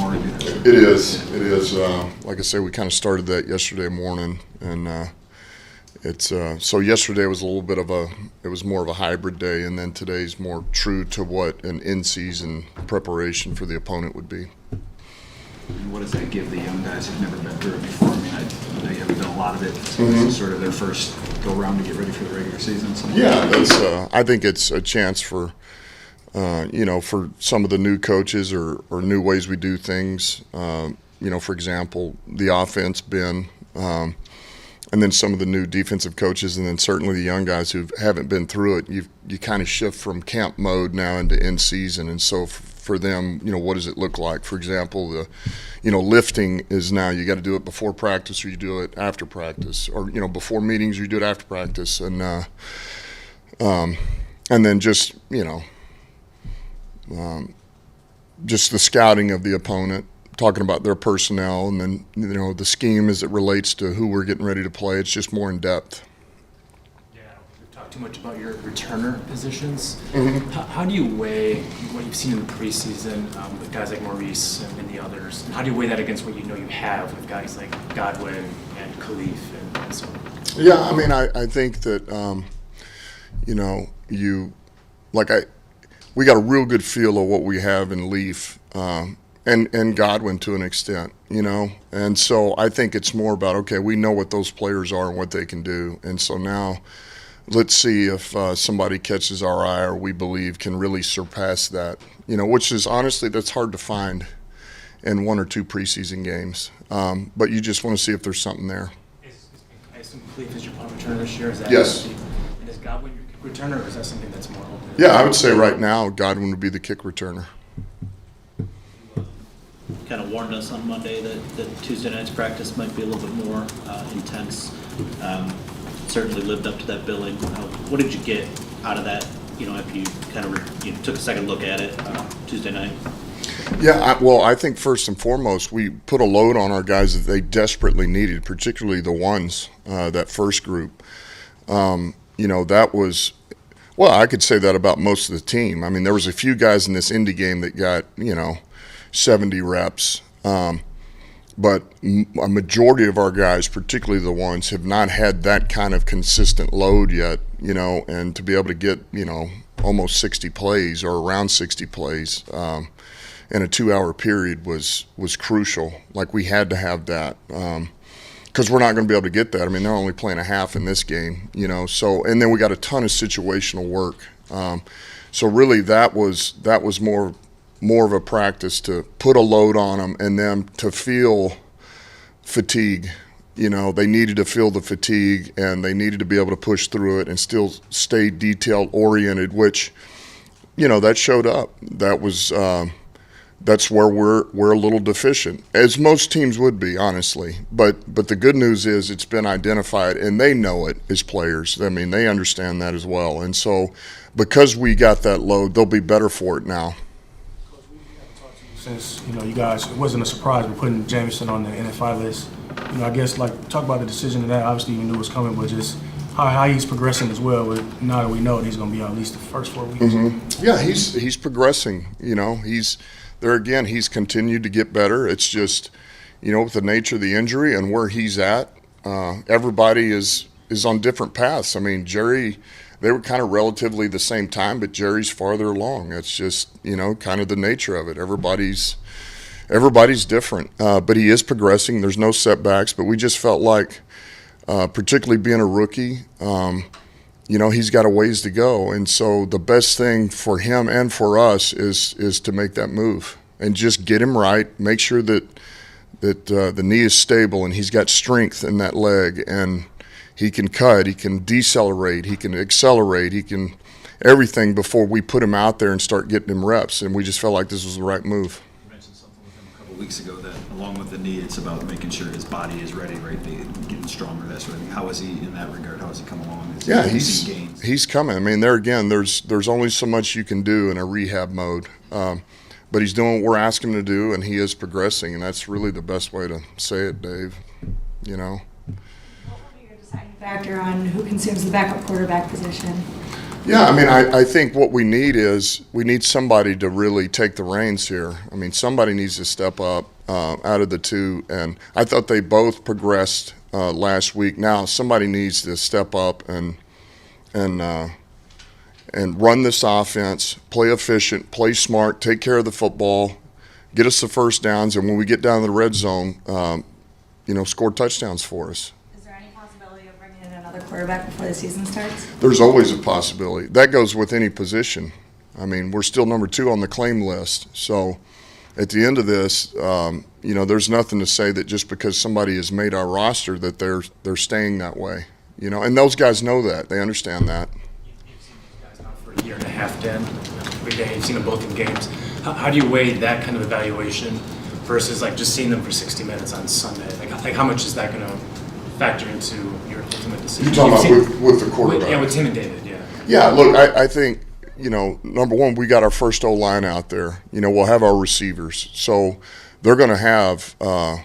more to do that? It is. It is. Like I say, we kind of started that yesterday morning, and it's so yesterday was a little bit of it was more of a hybrid day, and then today's more true to what an in-season preparation for the opponent would be. And what does that give the young guys who've never been through it before? I mean, I know you haven't done a lot of it, so this is sort of their first go-around to get ready for the regular season. So. Yeah, I think it's a chance for, for some of the new coaches or new ways we do things. For example, the offense, Ben, and then some of the new defensive coaches, and then certainly the young guys who haven't been through it. You kind of shift from camp mode now into in-season, and so for them, what does it look like? For example, lifting is now you got to do it before practice or you do it after practice, or before meetings you do it after practice, and then just just the scouting of the opponent, talking about their personnel, and then the scheme as it relates to who we're getting ready to play. It's just more in depth. We've talked too much about your returner positions. Mm-hmm. How do you weigh what you've seen in the preseason with guys like Maurice and the others? And how do you weigh that against what you have with guys like Godwin and Khalif and so on? Yeah, I mean, I think that we got a real good feel of what we have in Leaf. And Godwin to an extent, and so I think it's more about, okay, we know what those players are and what they can do, and so now let's see if somebody catches our eye or we believe can really surpass that, which is honestly, that's hard to find in one or two preseason games, but you just want to see if there's something there. I assume Khalif is your punt returner this year? Yes. And is Godwin your kick returner, or is that something that's more open? Yeah, I would say right now Godwin would be the kick returner. Kind of warned us on Monday that Tuesday night's practice might be a little bit more intense. Certainly lived up to that billing. What did you get out of that, after you kind of took a second look at it Tuesday night? Yeah, I think first and foremost, we put a load on our guys that they desperately needed, particularly the ones, that first group. That was, well, I could say that about most of the team. I mean, there was a few guys in this Indy game that got, 70 reps. But a majority of our guys, particularly the ones, have not had that kind of consistent load yet, and to be able to get, almost 60 plays or around 60 plays in a 2-hour period was crucial. Like, we had to have that because we're not going to be able to get that. I mean, they're only playing a half in this game, so, and then we got a ton of situational work. So really that was more of a practice to put a load on them and then to feel fatigue. They needed to feel the fatigue and they needed to be able to push through it and still stay detail oriented, which, that showed up. That was, that's where we're a little deficient, as most teams would be, honestly. But the good news is it's been identified and they know it as players. I mean, they understand that as well. And so because we got that load, they'll be better for it now. Since, you guys, it wasn't a surprise we're putting Jameson on the NFI list. I guess, talk about the decision of that. Obviously, you knew it was coming, but just how he's progressing as well. Now that we know that he's going to be out at least the first 4 weeks. Mm-hmm. Yeah, he's progressing. He's there again. He's continued to get better. It's just, with the nature of the injury and where he's at, everybody is on different paths. I mean, Jerry, they were kind of relatively the same time, but Jerry's farther along. It's just, kind of the nature of it. Everybody's different, but he is progressing. There's no setbacks, but we just felt like, particularly being a rookie, he's got a ways to go. And so the best thing for him and for us is to make that move and just get him right, make sure that the knee is stable and he's got strength in that leg, and he can cut, he can decelerate, he can accelerate, he can everything before we put him out there and start getting him reps. And we just felt like this was the right move. You mentioned something with him a couple of weeks ago that along with the knee, it's about making sure his body is ready, right? Getting stronger, that sort of thing. How is he in that regard? How has he come along? He's coming. I mean, there again, there's only so much you can do in a rehab mode. But he's doing what we're asking him to do, and he is progressing, and that's really the best way to say it, Dave. Factor on who consumes the backup quarterback position? Yeah, I mean, I think what we need is we need somebody to really take the reins here. I mean, somebody needs to step up out of the two, and I thought they both progressed last week. Now somebody needs to step up and run this offense, play efficient, play smart, take care of the football, get us the first downs, and when we get down to the red zone, score touchdowns for us. Is there any possibility of bringing in another quarterback before the season starts? There's always a possibility. That goes with any position. I mean, we're still number 2 on the claim list. So at the end of this, there's nothing to say that just because somebody has made our roster that they're staying that way. And those guys know that. They understand that. You've seen these guys now for a year and a half, Dan. Every day, you've seen them both in games. How do you weigh that kind of evaluation versus like just seeing them for 60 minutes on Sunday? Like how much is that going to factor into your ultimate decision? You're talking about with the quarterback? With Tim and David, yeah. Yeah, look, I think, number one, we got our first O-line out there. We'll have our receivers. So they're going to have all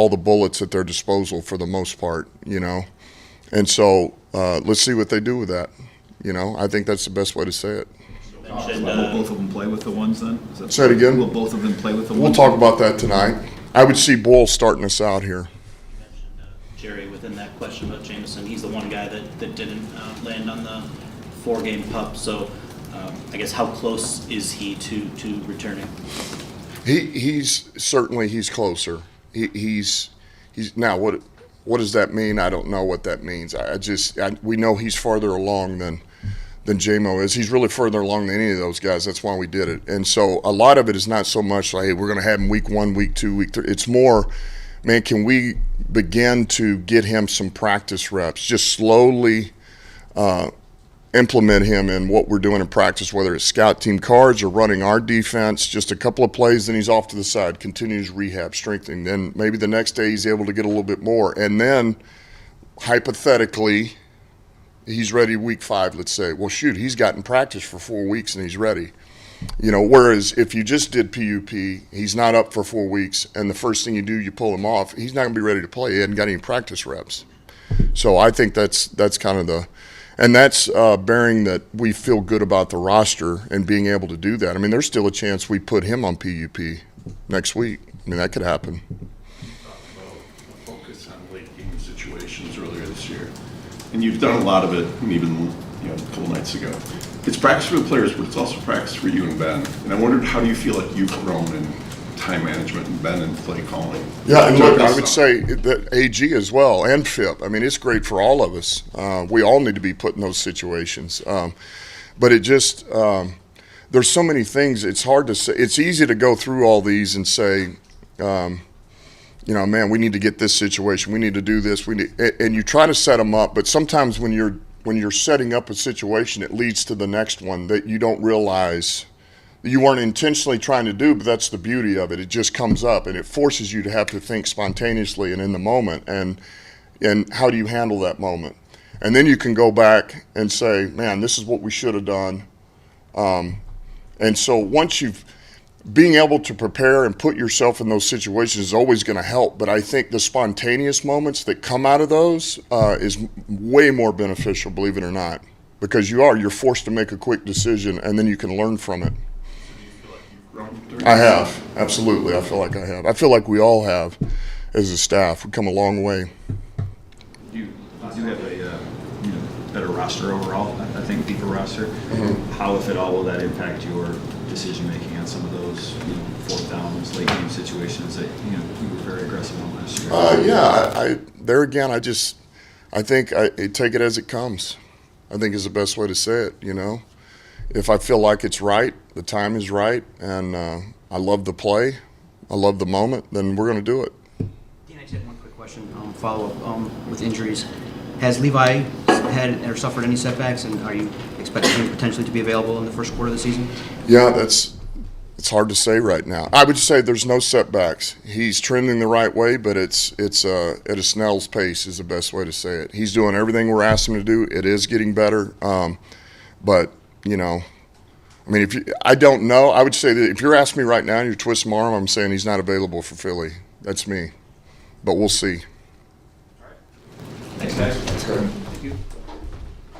the bullets at their disposal for the most part, And so let's see what they do with that. I think that's the best way to say it. Mentioned, Will both of them play with the ones then? Say it again? Will both of them play with the ones? We'll talk about that tonight. I would see Bull starting us out here. mentioned Jerry within that question about Jameson. He's the one guy that didn't land on the 4-game pup. So I guess how close is he to returning? He's closer. He's now what does that mean? I don't know what that means. We know he's farther along than JMO is. He's really further along than any of those guys. That's why we did it. And so a lot of it is not so much like, hey, we're going to have him week 1, week 2, week 3. It's more, man, can we begin to get him some practice reps? Just slowly implement him in what we're doing in practice, whether it's scout team cards or running our defense, just a couple of plays, then he's off to the side, continues rehab, strengthening. Then maybe the next day he's able to get a little bit more. And then, hypothetically, he's ready week 5, let's say. Well, shoot, he's gotten practice for 4 weeks and he's ready. Whereas if you just did PUP, he's not up for 4 weeks, and the first thing you do, you pull him off, he's not going to be ready to play. He hadn't got any practice reps. So I think that's kind of and that's bearing that we feel good about the roster and being able to do that. I mean, there's still a chance we put him on PUP next week. I mean, that could happen. Focus on late game situations earlier this year, and you've done a lot of it even a couple nights ago. It's practice for the players, but it's also practice for you and Ben. And I wondered, how do you feel like you've grown in time management and Ben in play calling? Yeah, and look, I would say that AG as well and FIP. I mean, it's great for all of us. We all need to be put in those situations. But it just there's so many things. It's hard to say. It's easy to go through all these and say, man, we need to get this situation. We need to do this. And you try to set them up. But sometimes when you're setting up a situation, it leads to the next one that you don't realize you weren't intentionally trying to do, but that's the beauty of it. It just comes up, and it forces you to have to think spontaneously and in the moment, and how do you handle that moment? And then you can go back and say, man, this is what we should have done. And so once being able to prepare and put yourself in those situations is always going to help, but I think the spontaneous moments that come out of those is way more beneficial, believe it or not, because you're forced to make a quick decision, and then you can learn from it. I have, absolutely. I feel like I have. I feel like we all have as a staff. We've come a long way. You do have a better roster overall, I think, deeper roster. Mm-hmm. How, if at all, will that impact your decision-making on some of those 4th downs, late game situations that you were very aggressive on last year? I think I take it as it comes. I think is the best way to say it, If I feel like it's right, the time is right, and I love the play, I love the moment, then we're going to do it. Dan, I just had one quick question, follow-up with injuries. Has Levi had or suffered any setbacks, and are you expecting him potentially to be available in the first quarter of the season? Yeah, it's hard to say right now. I would say there's no setbacks. He's trending the right way, but it's at a snail's pace is the best way to say it. He's doing everything we're asking him to do. It is getting better, but I mean, I don't know. I would say that if you're asking me right now and you're twisting my arm, I'm saying he's not available for Philly. That's me, but we'll see. Thanks, guys. That's good.